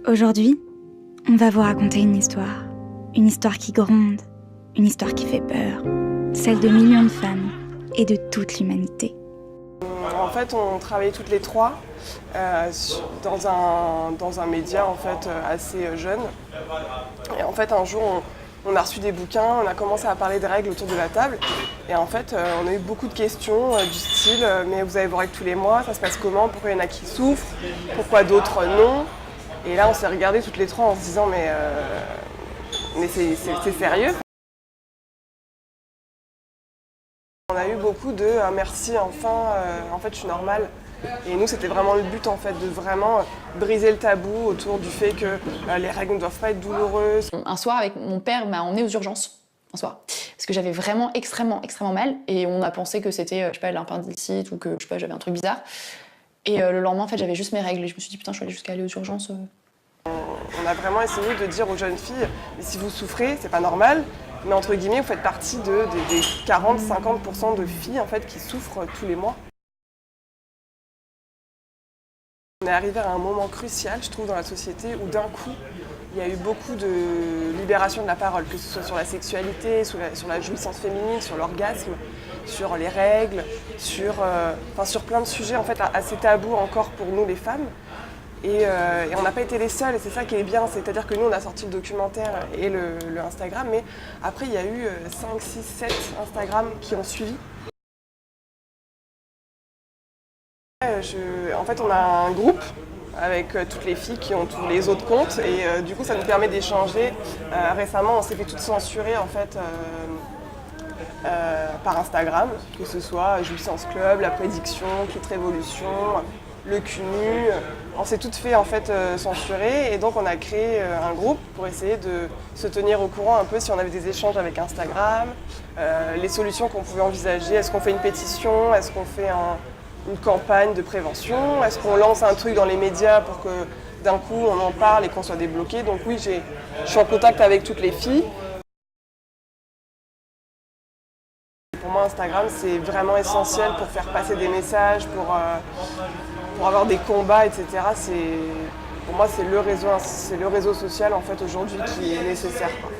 Aujourd'hui, on va vous raconter une histoire qui gronde, une histoire qui fait peur, celle de millions de femmes et de toute l'humanité. En fait, on travaillait toutes les trois dans un média en fait, assez jeune. Et en fait, un jour, on a reçu des bouquins, on a commencé à parler des règles autour de la table. Et en fait, on a eu beaucoup de questions du style « Mais vous avez vos règles tous les mois, ça se passe comment? Pourquoi il y en a qui souffrent? Pourquoi d'autres non ?» Et là, on s'est regardés toutes les trois en se disant « Mais c'est sérieux ?» On a eu beaucoup de « merci, enfin, en fait, je suis normale ». Et nous, c'était vraiment le but, en fait, de vraiment briser le tabou autour du fait que les règles ne doivent pas être douloureuses. Un soir, avec mon père m'a emmenée aux urgences, un soir, parce que j'avais vraiment extrêmement mal, et on a pensé que c'était, je sais pas, l'appendicite ou que, je sais pas, j'avais un truc bizarre. Et le lendemain, en fait, j'avais juste mes règles, et je me suis dit, putain, je suis allée jusqu'à aller aux urgences. On a vraiment essayé de dire aux jeunes filles, si vous souffrez, c'est pas normal, mais entre guillemets, vous faites partie des 40-50% de filles, en fait, qui souffrent tous les mois. On est arrivé à un moment crucial, je trouve, dans la société où d'un coup, il y a eu beaucoup de libération de la parole, que ce soit sur la sexualité, sur la jouissance féminine, sur l'orgasme, sur les règles, sur plein de sujets en fait, assez tabous encore pour nous les femmes. Et on n'a pas été les seuls, et c'est ça qui est bien, c'est-à-dire que nous on a sorti le documentaire et le Instagram, mais après il y a eu 5, 6, 7 Instagram qui ont suivi. En fait, on a un groupe avec toutes les filles qui ont tous les autres comptes et du coup, ça nous permet d'échanger. Récemment, on s'est fait toutes censurer en fait par Instagram, que ce soit Jouissance Club, La Prédiction, Clit Révolution, Le CUNU. On s'est toutes fait en fait censurer et donc on a créé un groupe pour essayer de se tenir au courant un peu si on avait des échanges avec Instagram, les solutions qu'on pouvait envisager. Est-ce qu'on fait une pétition? Est-ce qu'on fait une campagne de prévention? Est-ce qu'on lance un truc dans les médias pour que d'un coup on en parle et qu'on soit débloqué? Donc oui, je suis en contact avec toutes les filles. Pour moi, Instagram, c'est vraiment essentiel pour faire passer des messages, pour avoir des combats, etc. Pour moi, c'est le réseau social en fait, aujourd'hui qui est nécessaire, quoi.